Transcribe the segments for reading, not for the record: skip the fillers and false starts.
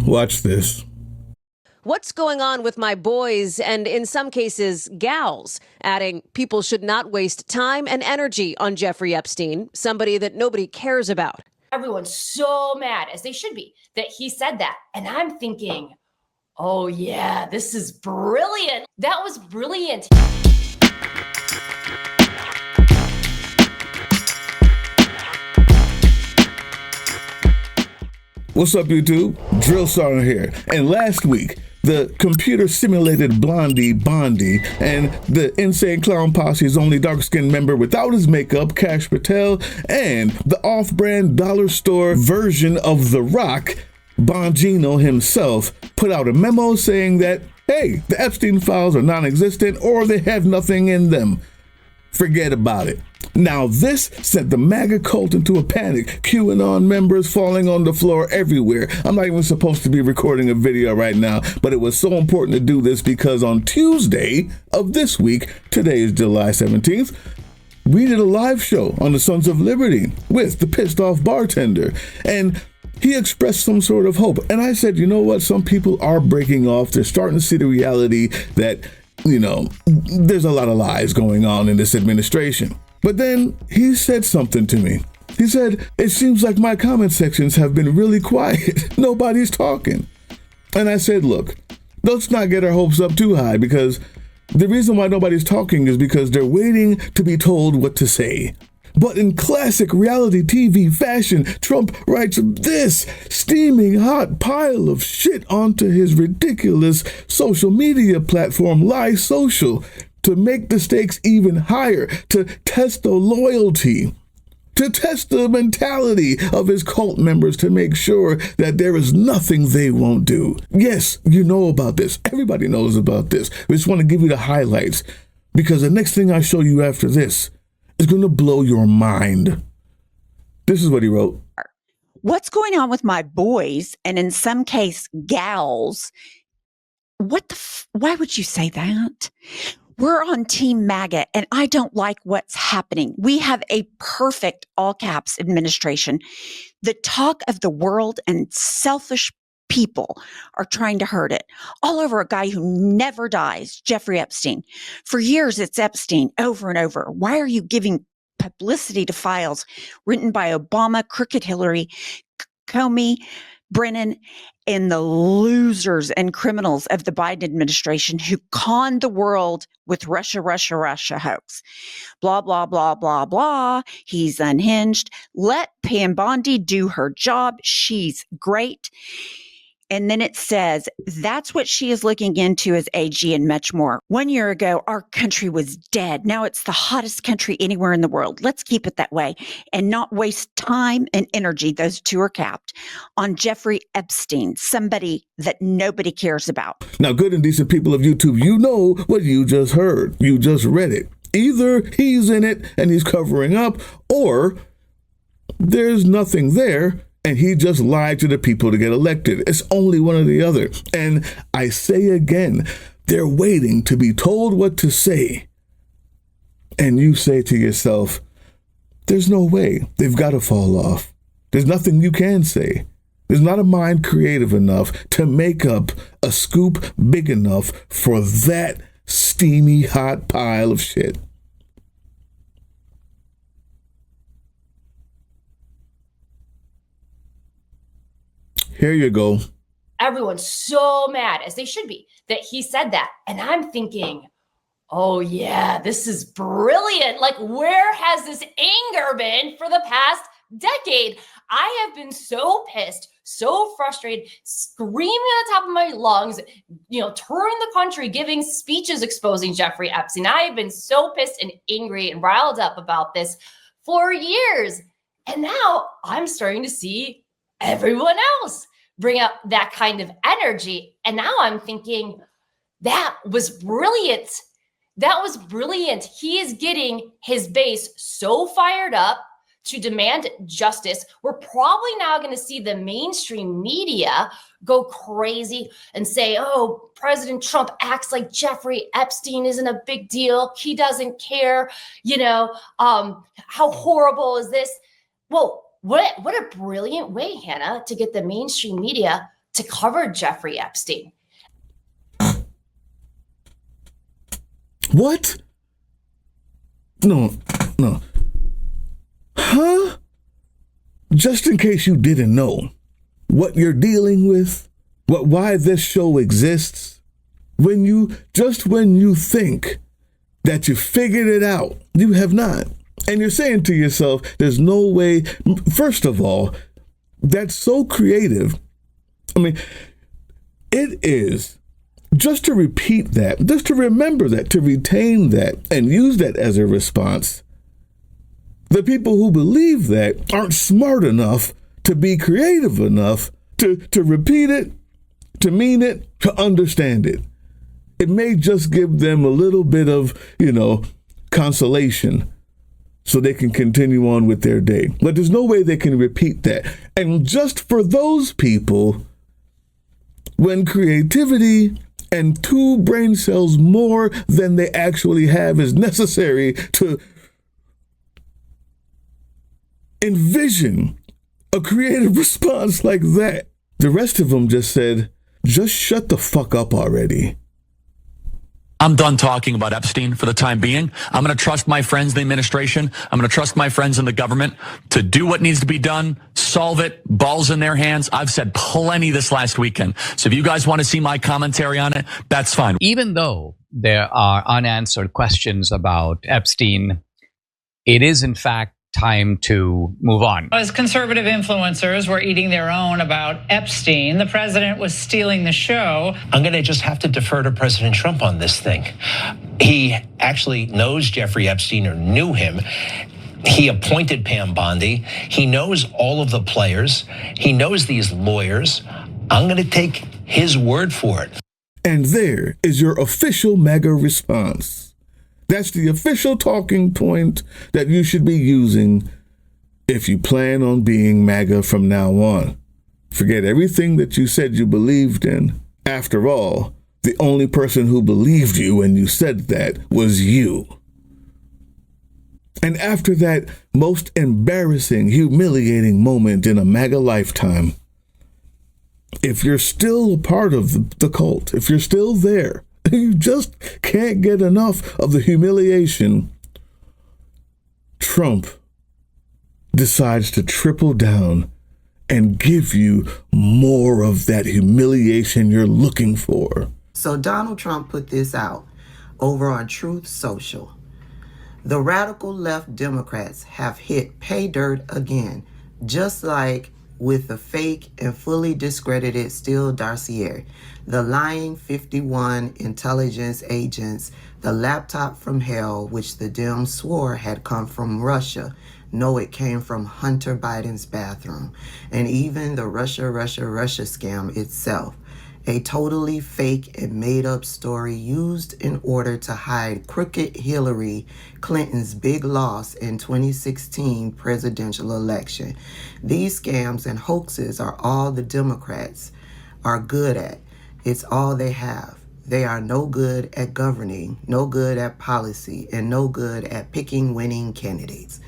Watch this. What's going on with my boys and, in some cases, gals? Adding, people should not waste time and energy on Jeffrey Epstein, somebody that nobody cares about. Everyone's so mad, as they should be, that he said that. And I'm thinking, oh yeah, this is brilliant. That was brilliant. What's up, YouTube? Drill Sergeant here. And last week, the computer-simulated blondie Bondi and the insane clown posse's only dark-skinned member without his makeup, Kash Patel, and the off-brand dollar store version of The Rock, Bongino himself, put out a memo saying that, hey, the Epstein Files are non-existent or they have nothing in them. Forget about it. Now, this sent the MAGA cult into a panic. QAnon members falling on the floor everywhere. I'm not even supposed to be recording a video right now, but it was so important to do this because on Tuesday of this week, today is July 17th, we did a live show on the Sons of Liberty with the pissed off bartender. And he expressed some sort of hope. And I said, you know what? Some people are breaking off. They're starting to see the reality that, there's a lot of lies going on in this administration. But then he said something to me. He said, it seems like my comment sections have been really quiet. Nobody's talking. And I said, look, let's not get our hopes up too high, because the reason why nobody's talking is because they're waiting to be told what to say. But in classic reality TV fashion, Trump writes this steaming hot pile of shit onto his ridiculous social media platform, Lie Social, to make the stakes even higher, to test the loyalty, to test the mentality of his cult members, to make sure that there is nothing they won't do. Yes, you know about this. Everybody knows about this. We just want to give you the highlights, because the next thing I show you after this is going to blow your mind. This is what he wrote. What's going on with my boys, and in some case, gals? Why would you say that? We're on Team MAGA, and I don't like what's happening. We have a perfect, all caps, administration. The talk of the world and selfish people are trying to hurt it. All over a guy who never dies, Jeffrey Epstein. For years, it's Epstein over and over. Why are you giving publicity to files written by Obama, crooked Hillary, Comey, Brennan, and the losers and criminals of the Biden administration who conned the world with Russia hoax? Blah, blah, blah, blah, blah. He's unhinged. Let Pam Bondi do her job. She's great. And then it says, that's what she is looking into as AG and much more. 1 year ago, our country was dead. Now it's the hottest country anywhere in the world. Let's keep it that way and not waste time and energy, those two are capped, on Jeffrey Epstein, somebody that nobody cares about. Now, good and decent people of YouTube, you know what you just heard. You just read it. Either he's in it and he's covering up, or there's nothing there and he just lied to the people to get elected. It's only one or the other. And I say again, they're waiting to be told what to say. And you say to yourself, there's no way. They've got to fall off. There's nothing you can say. There's not a mind creative enough to make up a scoop big enough for that steamy hot pile of shit. Here you go. Everyone's so mad, as they should be, that he said that. And I'm thinking, oh yeah, this is brilliant. Like, where has this anger been for the past decade? I have been so pissed, so frustrated, screaming at the top of my lungs, touring the country, giving speeches exposing Jeffrey Epstein. I have been so pissed and angry and riled up about this for years. And now I'm starting to see everyone else bring up that kind of energy. And now I'm thinking, that was brilliant. That was brilliant. He is getting his base so fired up to demand justice. We're probably now going to see the mainstream media go crazy and say, oh, President Trump acts like Jeffrey Epstein isn't a big deal. He doesn't care. How horrible is this? Well, what a brilliant way, Hannah, to get the mainstream media to cover Jeffrey Epstein. What? No. Huh? Just in case you didn't know what you're dealing with, why this show exists, when you think that you figured it out, you have not. And you're saying to yourself, there's no way. First of all, that's so creative. I mean, it is. Just to repeat that, just to remember that, to retain that, and use that as a response. The people who believe that aren't smart enough to be creative enough to repeat it, to mean it, to understand it. It may just give them a little bit of, consolation so they can continue on with their day. But there's no way they can repeat that. And just for those people, when creativity and 2 brain cells more than they actually have is necessary to envision a creative response like that, the rest of them just said, just shut the fuck up already. I'm done talking about Epstein for the time being. I'm going to trust my friends in the administration. I'm going to trust my friends in the government to do what needs to be done, solve it, balls in their hands. I've said plenty this last weekend. So if you guys want to see my commentary on it, that's fine. Even though there are unanswered questions about Epstein, it is in fact time to move on. As conservative influencers were eating their own about Epstein, the president was stealing the show. I'm going to just have to defer to President Trump on this thing. He actually knows Jeffrey Epstein or knew him. He appointed Pam Bondi. He knows all of the players. He knows these lawyers. I'm going to take his word for it. And there is your official MAGA response. That's the official talking point that you should be using if you plan on being MAGA from now on. Forget everything that you said you believed in. After all, the only person who believed you when you said that was you. And after that most embarrassing, humiliating moment in a MAGA lifetime, if you're still a part of the cult, if you're still there, you just can't get enough of the humiliation, Trump decides to triple down and give you more of that humiliation you're looking for. So Donald Trump put this out over on Truth Social. The radical left Democrats have hit pay dirt again, just like with the fake and fully discredited Steele dossier, the lying 51 intelligence agents, the laptop from hell, which the Dems swore had come from Russia. No, it came from Hunter Biden's bathroom. And even the Russia scam itself, a totally fake and made-up story used in order to hide crooked Hillary Clinton's big loss in 2016 presidential election. These scams and hoaxes are all the Democrats are good at. It's all they have. They are no good at governing, no good at policy, and no good at picking winning candidates.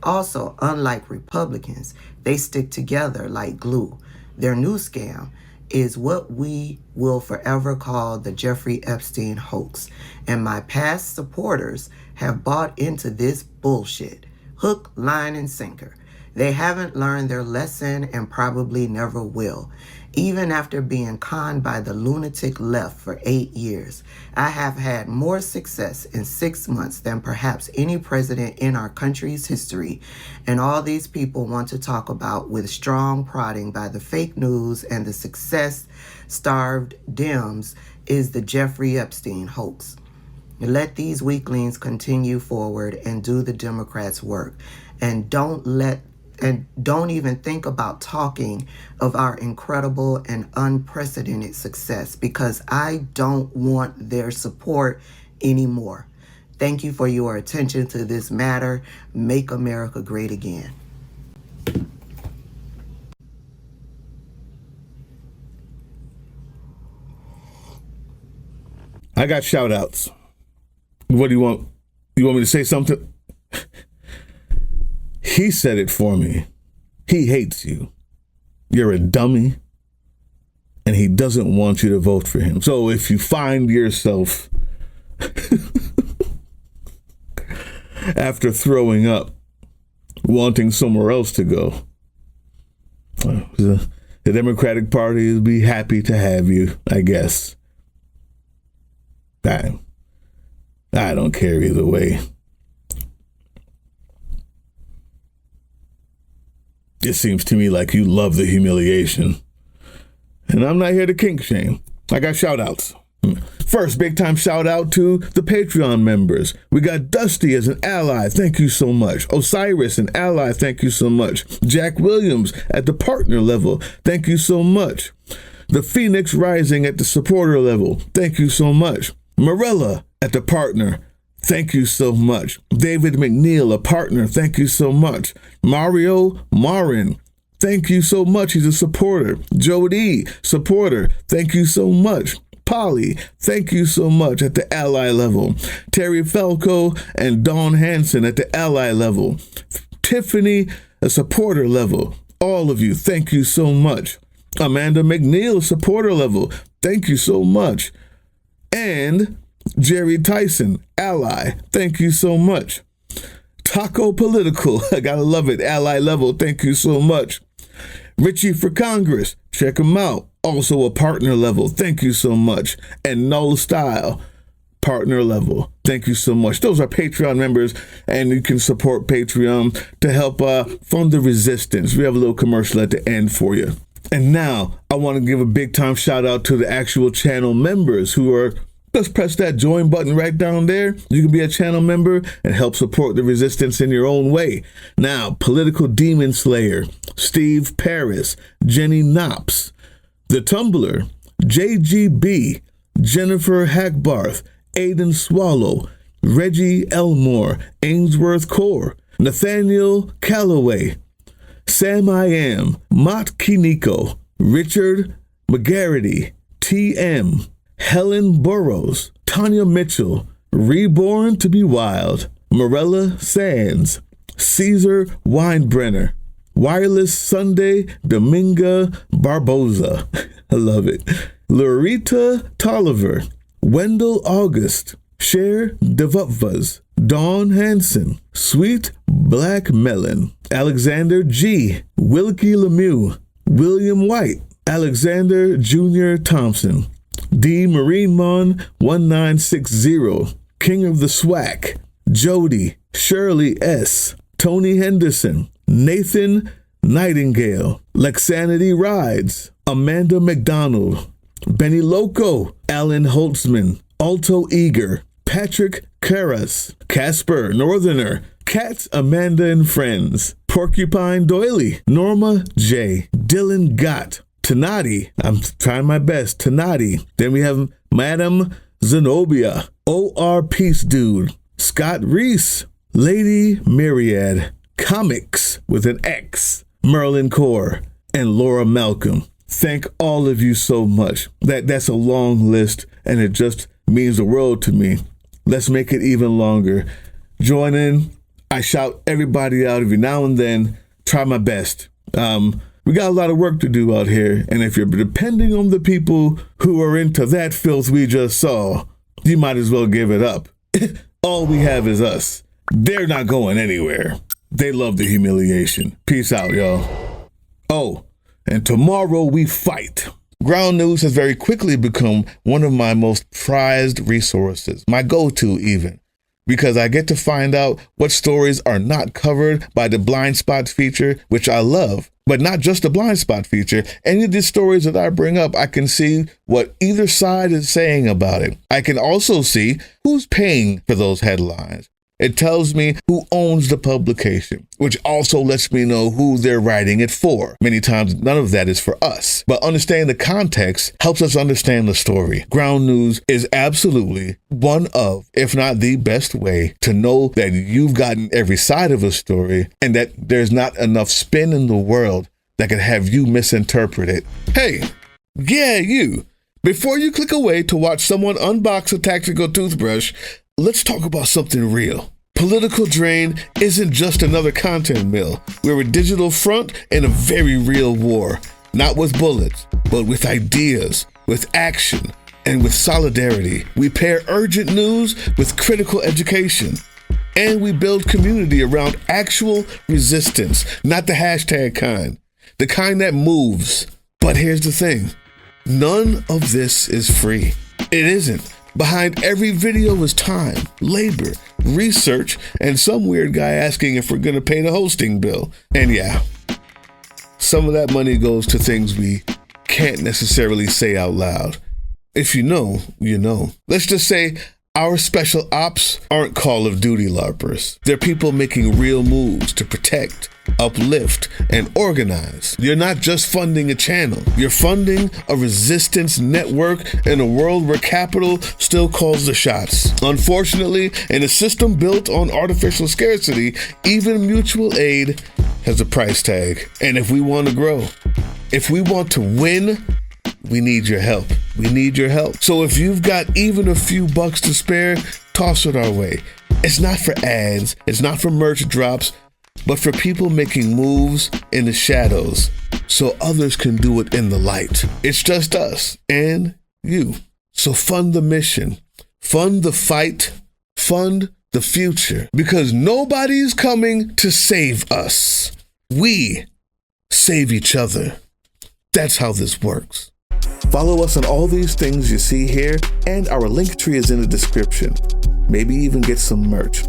Also, unlike Republicans, they stick together like glue. Their new scam is what we will forever call the Jeffrey Epstein hoax. And my past supporters have bought into this bullshit, hook, line, and sinker. They haven't learned their lesson and probably never will. Even after being conned by the lunatic left for 8 years, I have had more success in 6 months than perhaps any president in our country's history. And all these people want to talk about with strong prodding by the fake news and the success-starved Dems is the Jeffrey Epstein hoax. Let these weaklings continue forward and do the Democrats' work. And don't even think about talking of our incredible and unprecedented success, because I don't want their support anymore. Thank you for your attention to this matter. Make America great again. I got shout outs. What do you want? You want me to say something? He said it for me. He hates you. You're a dummy. and he doesn't want you to vote for him. So if you find yourself after throwing up wanting somewhere else to go, the Democratic Party will be happy to have you, I guess. I don't care either way. It seems to me like you love the humiliation. And I'm not here to kink shame. I got shout outs. First, big time shout out to the Patreon members. We got Dusty as an ally. Thank you so much. Osiris, an ally. Thank you so much. Jack Williams at the partner level. Thank you so much. The Phoenix Rising at the supporter level. Thank you so much. Morella at the partner. Thank you so much. David McNeil, a partner. Thank you so much. Mario Marin. Thank you so much. He's a supporter. Jody, supporter. Thank you so much. Polly, thank you so much at the ally level. Terry Falco and Dawn Hansen at the ally level. Tiffany, a supporter level. All of you, thank you so much. Amanda McNeil, supporter level. Thank you so much. And Jerry Tyson, ally. Thank you so much. Taco Political, I gotta love it. Ally level, thank you so much. Richie for Congress, check him out. Also a partner level, thank you so much. And Null Style, partner level, thank you so much. Those are Patreon members, and you can support Patreon to help fund the resistance. We have a little commercial at the end for you. And now I want to give a big time shout out to the actual channel members who are, just press that join button right down there. You can be a channel member and help support the resistance in your own way. Now, Political Demon Slayer, Steve Paris, Jenny Knops, The Tumbler, JGB, Jennifer Hackbarth, Aiden Swallow, Reggie Elmore, Ainsworth Core, Nathaniel Calloway, Sam I Am, Mott Kiniko, Richard McGarity, TM, Helen Burrows, Tanya Mitchell, Reborn to be Wild, Morella Sands, Caesar Weinbrenner, Wireless Sunday, Dominga Barboza, I love it, Lorita Tolliver, Wendell August, Cher Devutvas, Dawn Hansen, Sweet Black Melon, Alexander G, Wilkie Lemieux, William White, Alexander Jr. Thompson, D. Marinemon 1960, King of the Swack, Jody, Shirley S., Tony Henderson, Nathan Nightingale, Lexanity Rides, Amanda McDonald, Benny Loco, Alan Holtzman, Alto Eager, Patrick Karras, Casper Northerner, Cats Amanda and Friends, Porcupine Doily, Norma J, Dylan Gott, Tanati, I'm trying my best, Tanati. Then we have Madam Zenobia, OR Peace Dude, Scott Reese, Lady Myriad, Comics with an X, Merlin Core, and Laura Malcolm. Thank all of you so much. That's a long list, and it just means the world to me. Let's make it even longer. Join in. I shout everybody out every now and then. Try my best. We got a lot of work to do out here, and if you're depending on the people who are into that filth we just saw, you might as well give it up. All we have is us. They're not going anywhere. They love the humiliation. Peace out, y'all. Oh, and tomorrow we fight. Ground News has very quickly become one of my most prized resources, my go-to even, because I get to find out what stories are not covered by the blind spot feature, which I love. But not just the blind spot feature. Any of the stories that I bring up, I can see what either side is saying about it. I can also see who's paying for those headlines. It tells me who owns the publication, which also lets me know who they're writing it for. Many times, none of that is for us. But understanding the context helps us understand the story. Ground News is absolutely one of, if not the best way to know that you've gotten every side of a story and that there's not enough spin in the world that can have you misinterpret it. Hey, yeah, you. Before you click away to watch someone unbox a tactical toothbrush, let's talk about something real. Political Drain isn't just another content mill. We're a digital front in a very real war. not with bullets, but with ideas, with action, and with solidarity. We pair urgent news with critical education. And we build community around actual resistance, not the hashtag kind, the kind that moves. But here's the thing, none of this is free. It isn't. Behind every video is time, labor, research, and some weird guy asking if we're gonna pay the hosting bill. And yeah, some of that money goes to things we can't necessarily say out loud. If you know, you know. Let's just say our special ops aren't Call of Duty LARPers. They're people making real moves to protect, uplift, and organize. You're not just funding a channel. You're funding a resistance network in a world where capital still calls the shots. Unfortunately, in a system built on artificial scarcity, even mutual aid has a price tag. And if we want to grow, if we want to win, we need your help. We need your help. So if you've got even a few bucks to spare, toss it our way. It's not for ads, it's not for merch drops, but for people making moves in the shadows so others can do it in the light. It's just us and you. So fund the mission, fund the fight, fund the future, because nobody's coming to save us. We save each other. That's how this works. Follow us on all these things you see here, and our link tree is in the description. Maybe even get some merch.